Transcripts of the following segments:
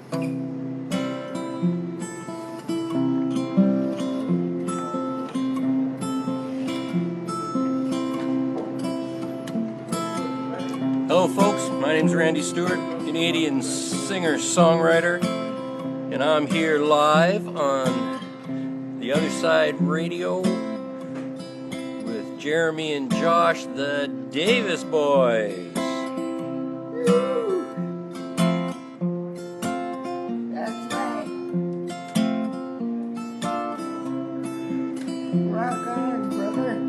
Hello folks, my name's Randy Stewart, Canadian singer-songwriter, and I'm here live on The Other Side Radio with Jeremy and Josh, the Davis Boys. That's right. Rock on, brother.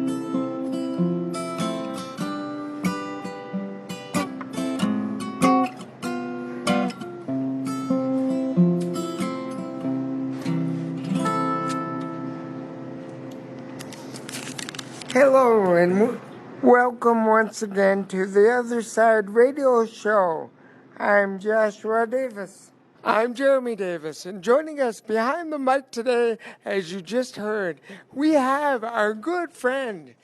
Hello and welcome once again to the Other Side Radio Show. I'm Joshua Davis. I'm Jeremy Davis, and joining us behind the mic today, as you just heard, we have our good friend.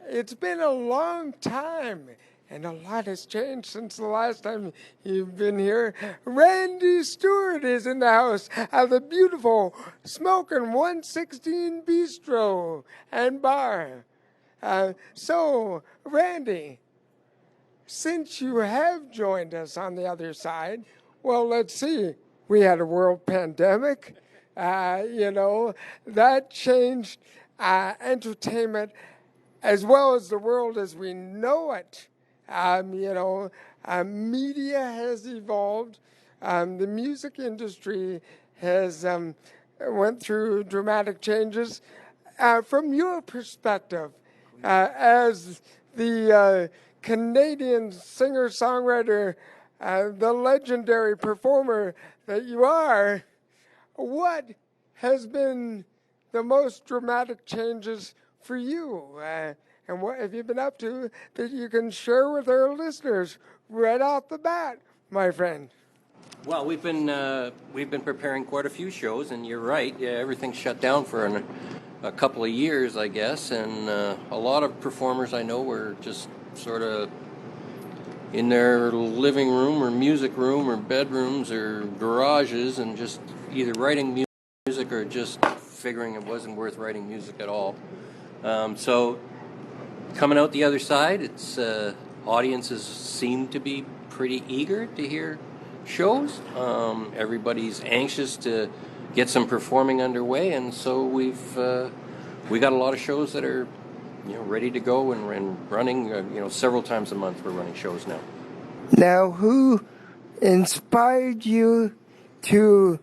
It's been a long time, and a lot has changed since the last time you've been here. Randy Stewart is in the house at the beautiful Smokin' 116 Bistro and Bar. So, Randy, since you have joined us on the other side, well, let's see. We had a world pandemic. That changed entertainment as well as the world as we know it. Media has evolved. The music industry has went through dramatic changes. From your perspective, as the Canadian singer-songwriter, the legendary performer that you are, what has been the most dramatic changes for you? And what have you been up to that you can share with our listeners right off the bat, my friend? Well, we've been preparing quite a few shows, and you're right. Yeah, everything's shut down for a couple of years, I guess, and a lot of performers I know were just sort of in their living room or music room or bedrooms or garages and just either writing music or just figuring it wasn't worth writing music at all. So coming out the other side, it's audiences seem to be pretty eager to hear shows. Everybody's anxious to get some performing underway, and so we got a lot of shows that are ready to go and running. Several times a month we're running shows now. Now, who inspired you to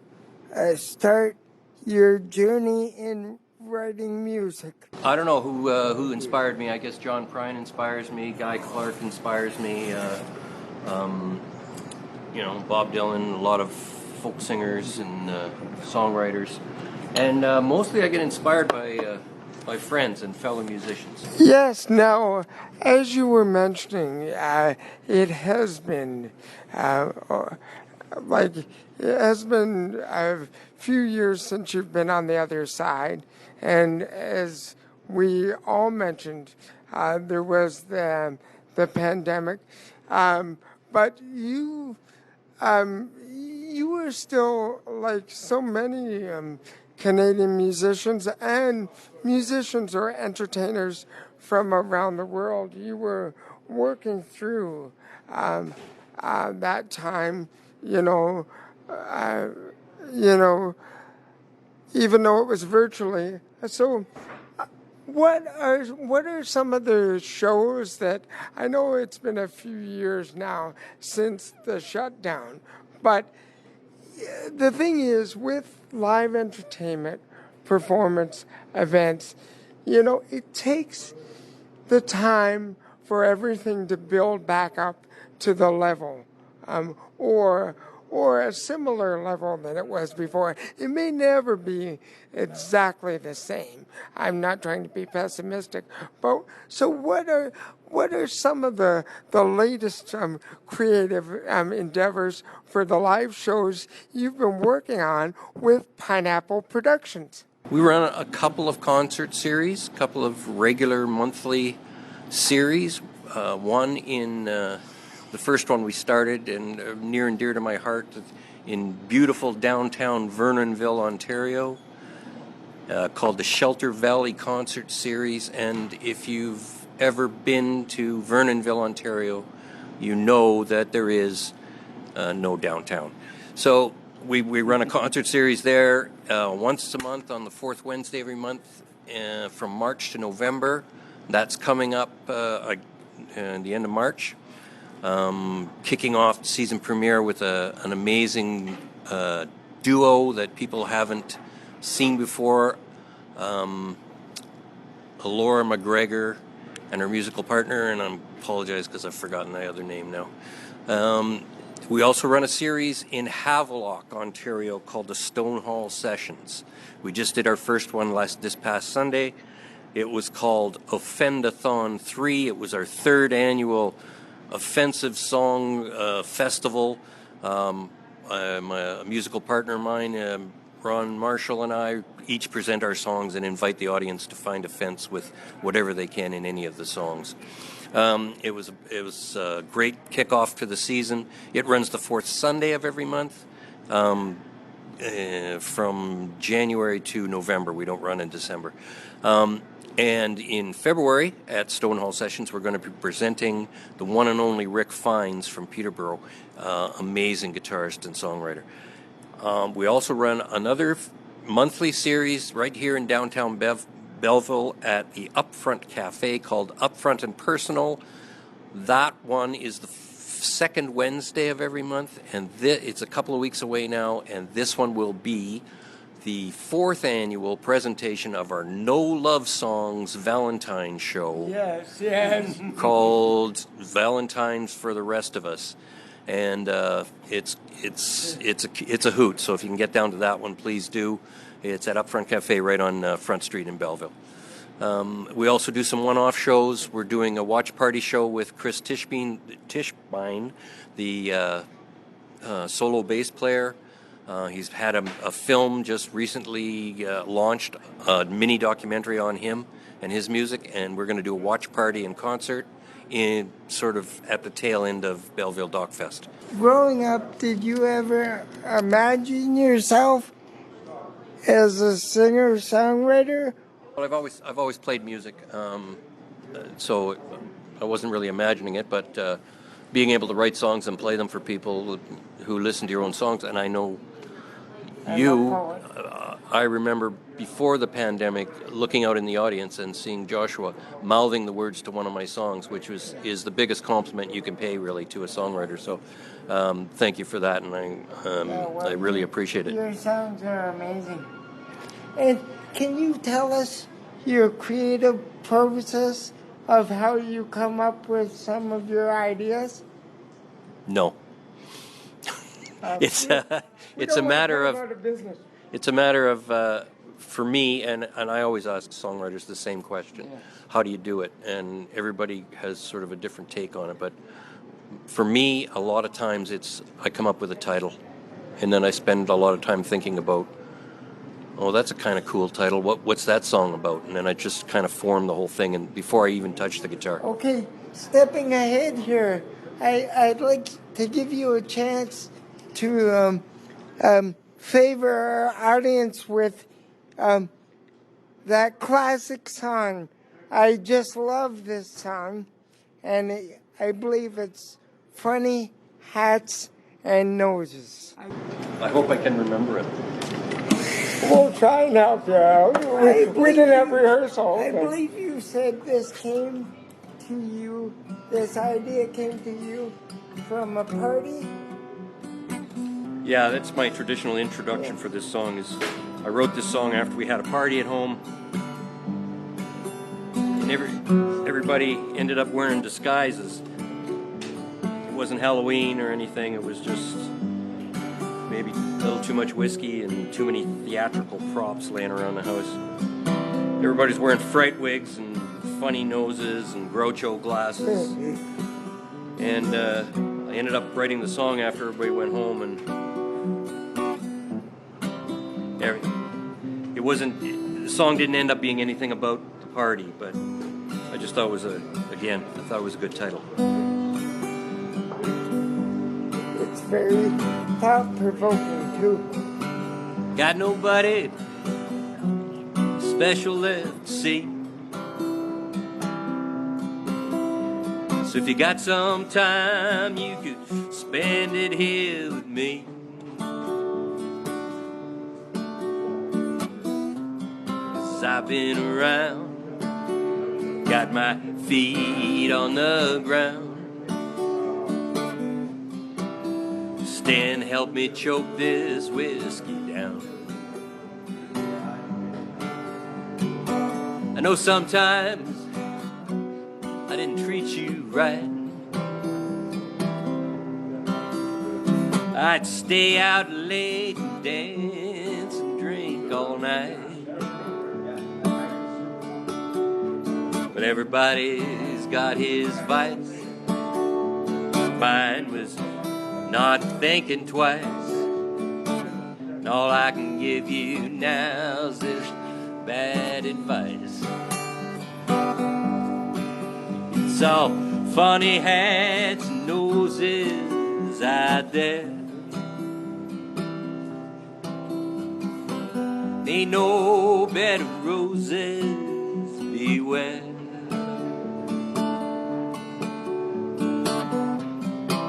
start your journey in writing music? I don't know who inspired me. I guess John Prine inspires me. Guy Clark inspires me. Bob Dylan, a lot of folk singers and songwriters, and mostly I get inspired by friends and fellow musicians. Yes. Now, as you were mentioning, it has been a few years since you've been on the other side, and as we all mentioned, there was the pandemic, but you were still, like so many Canadian musicians and musicians or entertainers from around the world, you were working through that time, even though it was virtually. So what are some of the shows that, I know it's been a few years now since the shutdown, but the thing is, with live entertainment, performance, events, it takes the time for everything to build back up to the level, or a similar level than it was before. It may never be exactly the same. I'm not trying to be pessimistic, but so what are some of the latest creative endeavors for the live shows you've been working on with Pineapple Productions? We run a couple of concert series, a couple of regular monthly series. One in the The first one we started, and near and dear to my heart, in beautiful downtown Vernonville, Ontario, called the Shelter Valley Concert Series. And if you've ever been to Vernonville, Ontario, you know that there is no downtown. So we run a concert series there once a month on the fourth Wednesday every month from March to November. That's coming up at the end of March. Kicking off the season premiere with an amazing duo that people haven't seen before. Laura McGregor and her musical partner, and I apologize because I've forgotten the other name now. We also run a series in Havelock, Ontario, called the Stonehall Sessions. We just did our first one this past Sunday. It was called Offendathon 3. It was our third annual offensive song festival. A musical partner of mine, Ron Marshall, and I each present our songs and invite the audience to find offense with whatever they can in any of the songs. It was a great kickoff to the season. It runs the fourth Sunday of every month, from January to November. We don't run in December. And in February at Stonehall Sessions, we're going to be presenting the one and only Rick Fiennes from Peterborough, amazing guitarist and songwriter. We also run another monthly series right here in downtown Belleville at the Upfront Cafe called Upfront and Personal. That one is the second Wednesday of every month, and it's a couple of weeks away now, and this one will be the fourth annual presentation of our No Love Songs Valentine show. Yes. Called Valentine's for the Rest of Us. And it's a hoot, so if you can get down to that one, please do. It's at Upfront Cafe right on Front Street in Belleville. We also do some one-off shows. We're doing a watch party show with Chris Tischbein, the solo bass player. He's had a film just recently launched, a mini documentary on him and his music, and we're going to do a watch party and concert in sort of at the tail end of Belleville Dock Fest. Growing up, did you ever imagine yourself as a singer-songwriter? Well, I've always played music, so I wasn't really imagining it, but being able to write songs and play them for people who listen to your own songs, and I know I remember before the pandemic looking out in the audience and seeing Joshua mouthing the words to one of my songs, which is the biggest compliment you can pay really to a songwriter. So thank you for that, and I really appreciate it. Your songs are amazing. And can you tell us your creative process of how you come up with some of your ideas? No. It's a matter of for me, and I always ask songwriters the same question: how do you do it? And everybody has sort of a different take on it. But for me, a lot of times I come up with a title, and then I spend a lot of time thinking about, oh, that's a kind of cool title. What's that song about? And then I just kind of form the whole thing, and before I even touch the guitar. Okay, stepping ahead here, I'd like to give you a chance to favor our audience with that classic song. I just love this song, and I believe it's Funny Hats and Noses. I hope I can remember it. We'll try and help you out. We didn't have rehearsal. I believe you said this idea came to you from a party? Yeah, that's my traditional introduction for this song. I wrote this song after we had a party at home, and everybody ended up wearing disguises. It wasn't Halloween or anything. It was just maybe a little too much whiskey and too many theatrical props laying around the house. Everybody's wearing fright wigs and funny noses and Groucho glasses. And I ended up writing the song after everybody went home, and the song didn't end up being anything about the party, but I just thought it was a good title. very thought-provoking too. Got nobody special left to see. So if you got some time, you could spend it here with me. 'Cause I've been around, got my feet on the ground. Stan, help me choke this whiskey down. I know sometimes I didn't treat you right. I'd stay out late and dance and drink all night. But everybody's got his vice. Mine was not thinking twice. And all I can give you now is this bad advice. It's all funny hats and noses out there. Ain't no bed of roses, beware.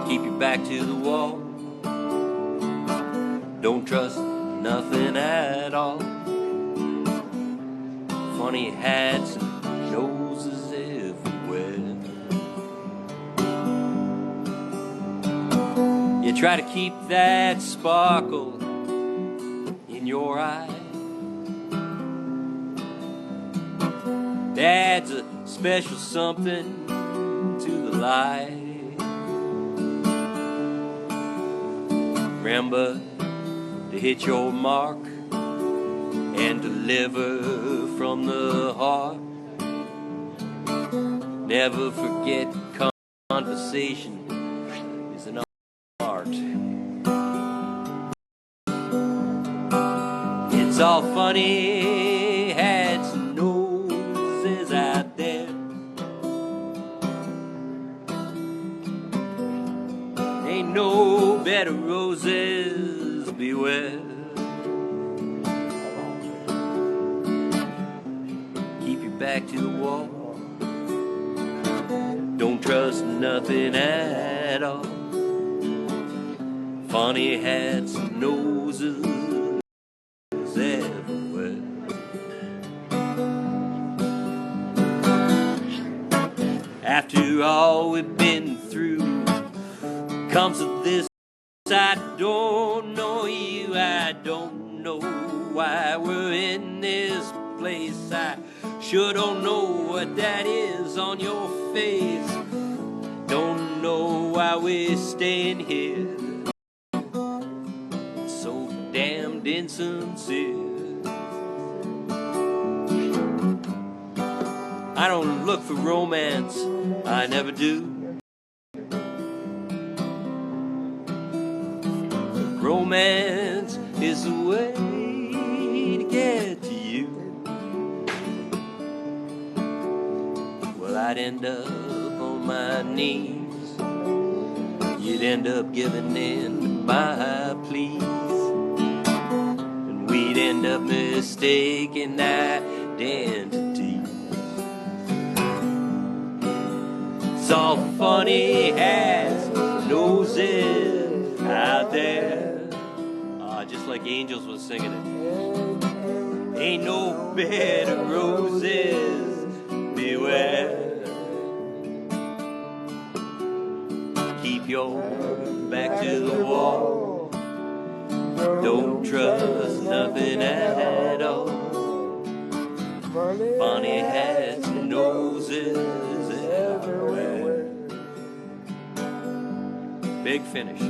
Keep your back to the wall. Don't trust nothing at all. Funny hats and noses everywhere. You try to keep that sparkle in your eye. Adds a special something to the light. Remember to hit your mark and deliver from the heart. Never forget conversation is an art. It's all funny hats and noses out there. Ain't no bed of roses, beware. Keep your back to the wall. Don't trust nothing at all. Funny hats and noses everywhere. After all we've been through, comes to this, I don't know you, I don't know why we're in this place. I sure don't know what that is on your face. Don't know why we're staying here, so damned insincere. I don't look for romance, I never do. Romance is the way to get to you. Well, I'd end up on my knees. You'd end up giving in to my pleas. And we'd end up mistaking identity. It's all funny hats, noses out there. Just like Angels was singing it. Ain't no bed of roses, beware. Keep your back to the wall. Don't trust nothing at all. Funny hats and noses everywhere. Big finish.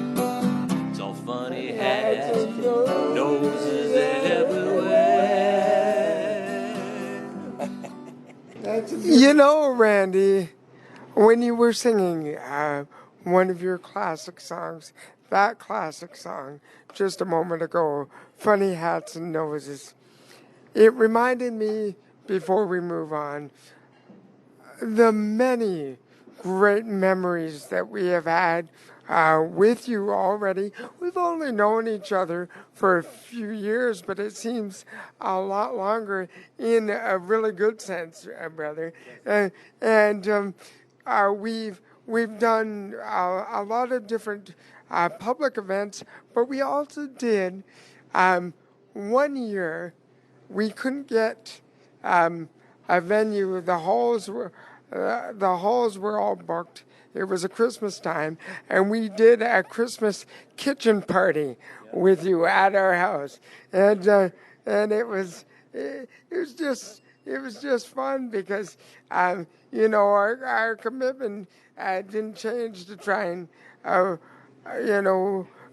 It's all funny hats and noses everywhere. You know, Randy, when you were singing one of your classic songs, that classic song, just a moment ago, Funny Hats and Noses, it reminded me, before we move on, the many great memories that we have had with you already. We've only known each other for a few years, but it seems a lot longer in a really good sense, brother. We've done a lot of different public events, but we also did 1 year. We couldn't get a venue. The halls were all booked. It was a Christmas time, and we did a Christmas kitchen party with you at our house, and it was just fun because our commitment didn't change to try and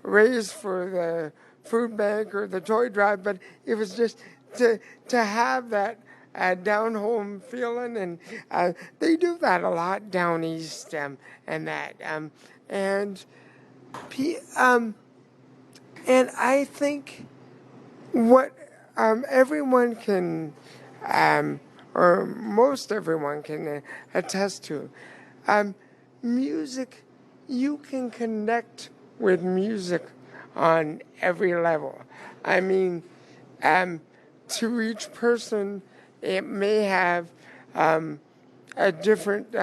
raise for the food bank or the toy drive, but it was just to have that down home feeling, and they do that a lot down east, and that and P, and I think what everyone can or most everyone can attest to, music, you can connect with music on every level. I mean, to each person, it may have a different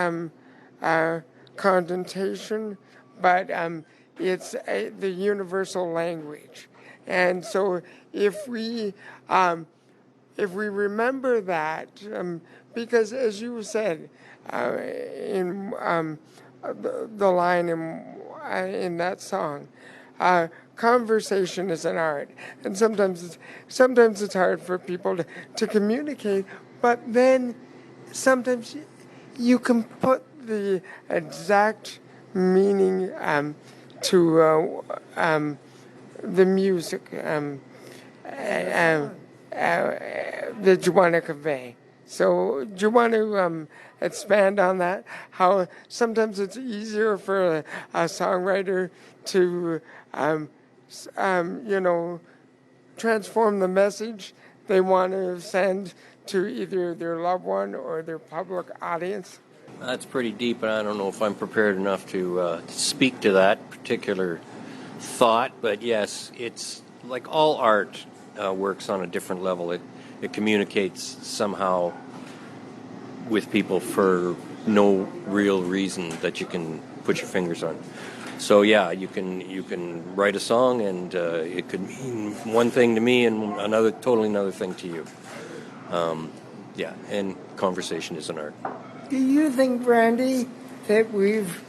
connotation, but it's the universal language. And so if we remember that, because as you said in the line in that song, conversation is an art, and sometimes it's hard for people to communicate. But then sometimes you can put the exact meaning to the music that you want to convey. So do you want to expand on that? How sometimes it's easier for a songwriter to, transform the message they want to send to either their loved one or their public audience? That's pretty deep, and I don't know if I'm prepared enough to speak to that particular thought. But yes, it's like all art works on a different level. It communicates somehow with people for no real reason that you can put your fingers on. So yeah, you can write a song, and it could mean one thing to me and totally another thing to you. Yeah, and conversation is an art. Do you think, Randy, that we've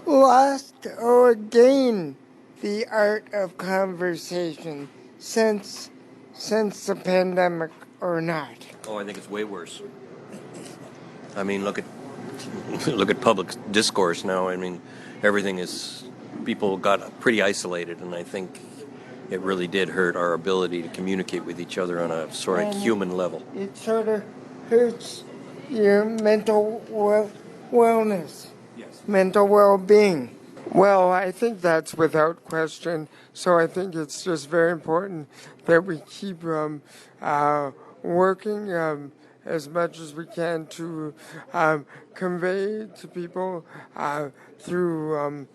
lost or gained the art of conversation since the pandemic, or not? Oh, I think it's way worse. I mean, look at public discourse now. I mean, people got pretty isolated, and I think it really did hurt our ability to communicate with each other on a sort of human level. It sort of hurts your mental wellness, yes, mental well-being. Well, I think that's without question. So I think it's just very important that we keep working as much as we can to convey to people through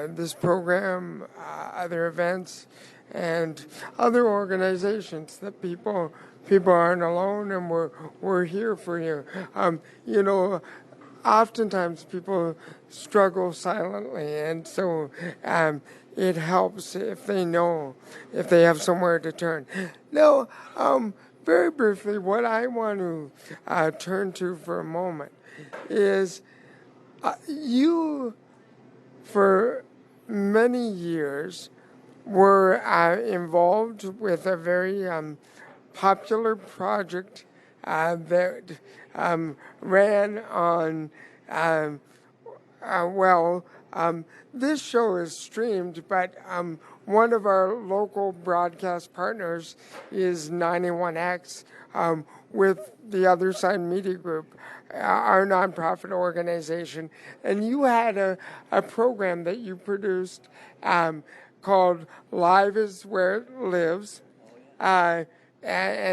this program, other events, and other organizations that people aren't alone, and we're here for you. Oftentimes people struggle silently, and so it helps if they have somewhere to turn. Now, very briefly, what I want to turn to for a moment is you, for many years, were involved with a very popular project that ran on, this show is streamed, but one of our local broadcast partners is 91X with the Other Side Media Group, our nonprofit organization. And you had a program that you produced called Live is Where It Lives. And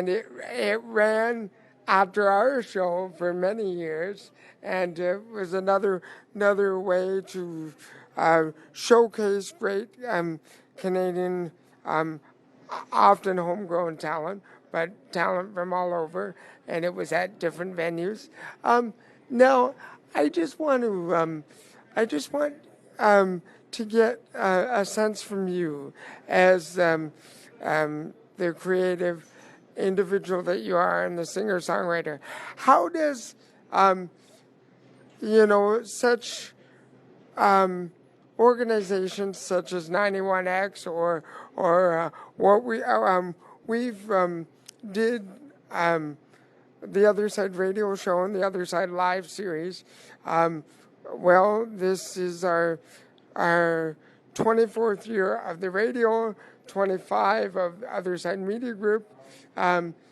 it ran after our show for many years, and it was another way to showcase great Canadian, often homegrown talent, but talent from all over, and it was at different venues. Now, I just want to, to get a sense from you as the creative individual that you are and the singer-songwriter. How does, such organizations such as 91X or what we've did the Other Side Radio Show and the Other Side Live series. Well, this is our 24th year of the radio, 25 of the Other Side Media Group.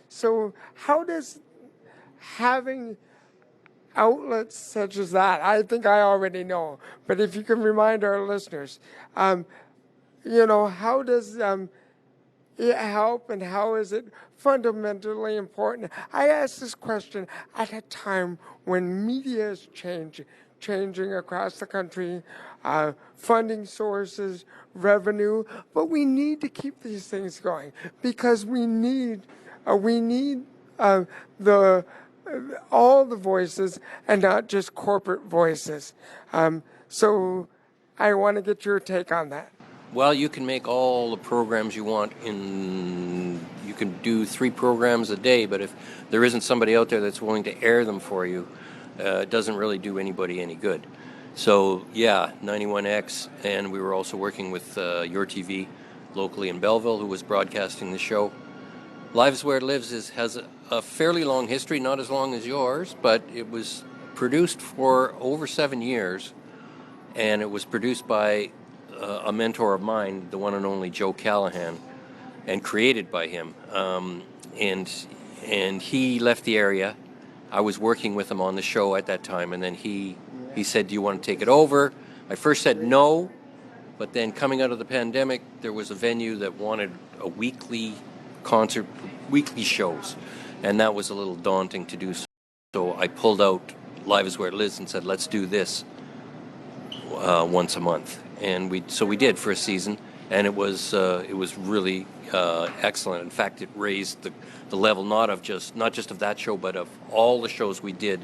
So how does having outlets such as that, I think I already know, but if you can remind our listeners, how does it help and how is it fundamentally important? I ask this question at a time when media is changing across the country, funding sources, revenue, but we need to keep these things going because we need the all the voices and not just corporate voices. So I want to get your take on that. Well, you can make all the programs you want you can do 3 programs a day, but if there isn't somebody out there that's willing to air them for you, it doesn't really do anybody any good. So, yeah, 91X, and we were also working with Your TV locally in Belleville, who was broadcasting the show. Lives Where It Lives has a fairly long history, not as long as yours, but it was produced for over 7 years, and it was produced by a mentor of mine, the one and only Joe Callahan, and created by him. And he left the area. I was working with him on the show at that time, and then he said, "Do you want to take it over?" I first said no, but then coming out of the pandemic, there was a venue that wanted a weekly concert, weekly shows, and that was a little daunting to do. So I pulled out Live is Where It Lives and said, "Let's do this once a month." And we did for a season, and it was really excellent. In fact, it raised the level not just of that show, but of all the shows we did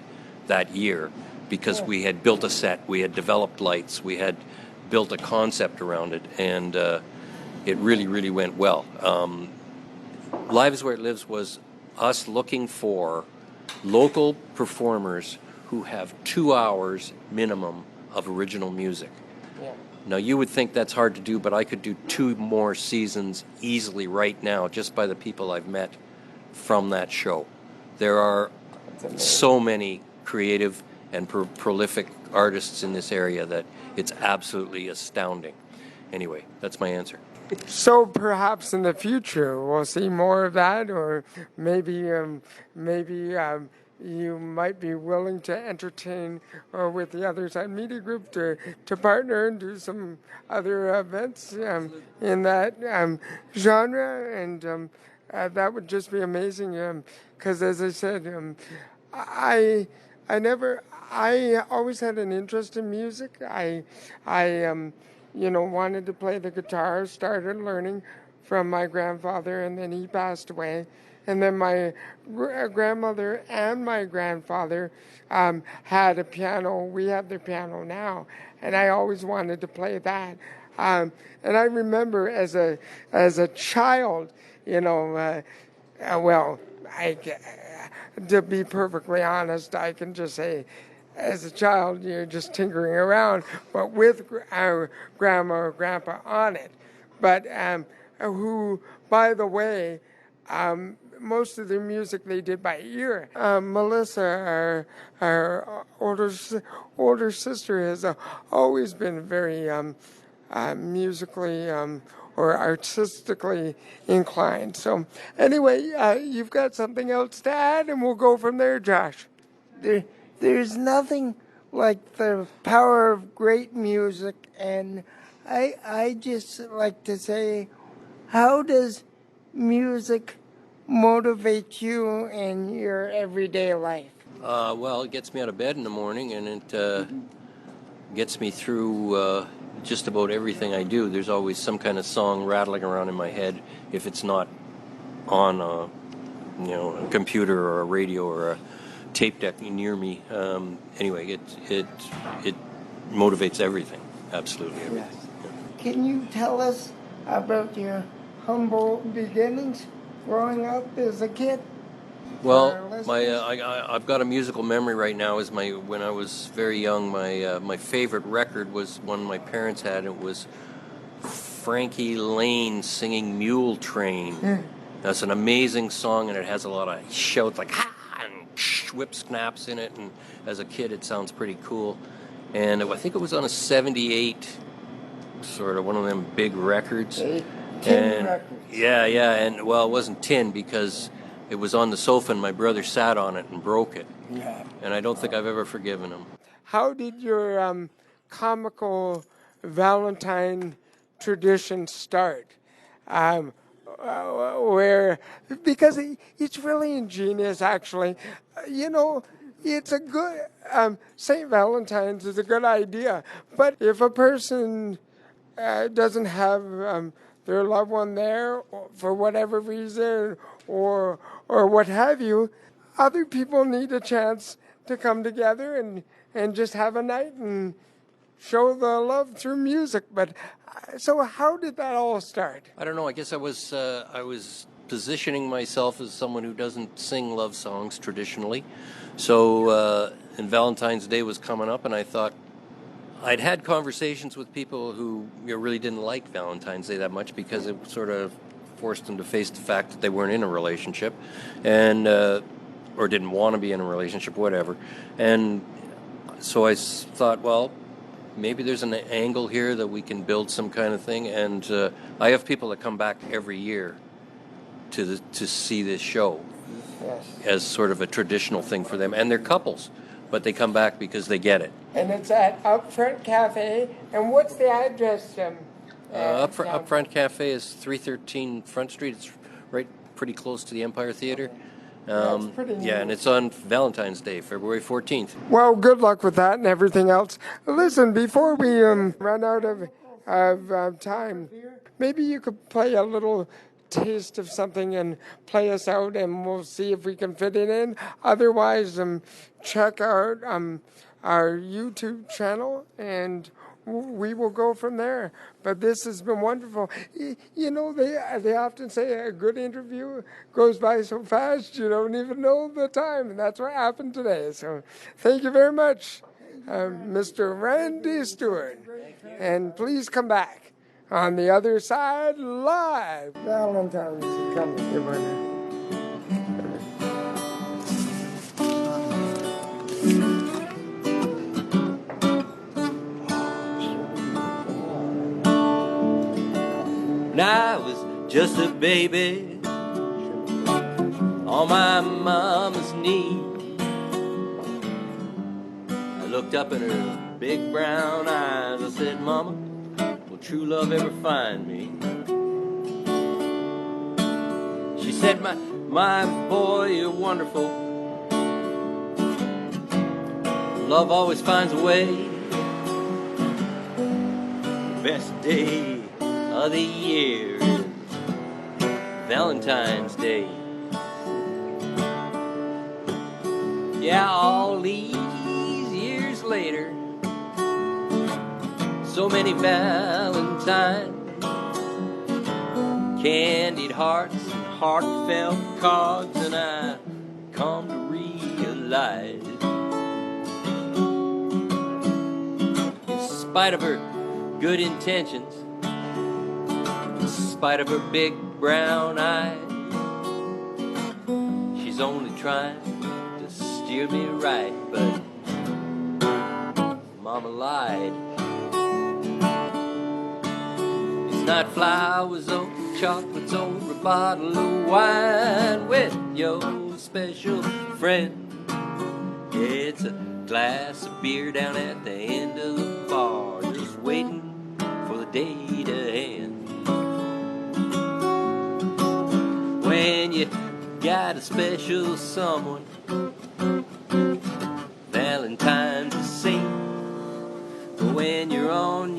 that year, because we had built a set, we had developed lights, we had built a concept around it, and it really, really went well. Live is Where It Lives was us looking for local performers who have 2 hours minimum of original music. Yeah. Now, you would think that's hard to do, but I could do 2 more seasons easily right now just by the people I've met from that show. There are so many creative and prolific artists in this area that it's absolutely astounding. Anyway, that's my answer. So perhaps in the future we'll see more of that, or maybe you might be willing to entertain with the Other Side Media Group to partner and do some other events in that genre, and that would just be amazing. Because as I said, I always had an interest in music. I wanted to play the guitar, started learning from my grandfather, and then he passed away. And then my grandmother and my grandfather had a piano. We have their piano now, and I always wanted to play that. And I remember as a child, to be perfectly honest, I can just say, as a child, you're just tinkering around, but with our grandma or grandpa on it. But who, by the way, most of their music they did by ear. Melissa, our older sister, has always been very musically or artistically inclined. So anyway, you've got something else to add, and we'll go from there, Josh. There's nothing like the power of great music, and I just like to say, how does music motivates you in your everyday life? Well, it gets me out of bed in the morning, and it gets me through just about everything I do. There's always some kind of song rattling around in my head if it's not on a computer or a radio or a tape deck near me. Anyway, it motivates everything, absolutely everything. Yeah. Can you tell us about your humble beginnings growing up as a kid? Well, I've got a musical memory right now. When I was very young, my favorite record was one my parents had. It was Frankie Lane singing "Mule Train." That's an amazing song, and it has a lot of shouts like "ha" and whip snaps in it. And as a kid, it sounds pretty cool. And I think it was on a '78, sort of one of them big records. Tin records. Yeah, and well, it wasn't tin because it was on the sofa and my brother sat on it and broke it. Yeah. And I don't think I've ever forgiven him. How did your comical Valentine tradition start? Because it's really ingenious, actually. It's a good, St. Valentine's is a good idea. But if a person doesn't have their loved one there for whatever reason or what have you, other people need a chance to come together and just have a night and show the love through music. But so how did that all start? I don't know. I guess I was positioning myself as someone who doesn't sing love songs traditionally. So and Valentine's Day was coming up, and I thought I'd had conversations with people who really didn't like Valentine's Day that much because it sort of forced them to face the fact that they weren't in a relationship, and or didn't want to be in a relationship, whatever. And so I thought, well, maybe there's an angle here that we can build some kind of thing. And I have people that come back every year to see this show. Yes. As sort of a traditional thing for them, and they're couples, but they come back because they get it. And it's at Upfront Cafe. And what's the address? Upfront Cafe is 313 Front Street. It's right pretty close to the Empire Theater. That's pretty neat. Yeah, and it's on Valentine's Day, February 14th. Well, good luck with that and everything else. Listen, before we run out of time, maybe you could play a little taste of something and play us out, and we'll see if we can fit it in. Otherwise, check out our YouTube channel, and we will go from there. But this has been wonderful. They often say a good interview goes by so fast you don't even know the time, and that's what happened today. So thank you very much, Mr. Randy Stewart. And please come back. On the Other Side Live. Valentine's is coming. Come on. When I was just a baby on my mama's knee, I looked up in her big brown eyes. I said, "Mama, will true love ever find me?" She said, my boy, you're wonderful. Love always finds a way. The best day of the year is Valentine's Day. Yeah, all these years later, so many Valentines, candied hearts and heartfelt cards, and I come to realize, in spite of her good intentions, in spite of her big brown eyes, she's only trying to steer me right, but Mama lied. Not flowers or chocolates or a bottle of wine with your special friend. It's a glass of beer down at the end of the bar, just waiting for the day to end. When you got a special someone. Valentine's to sing. But when you're on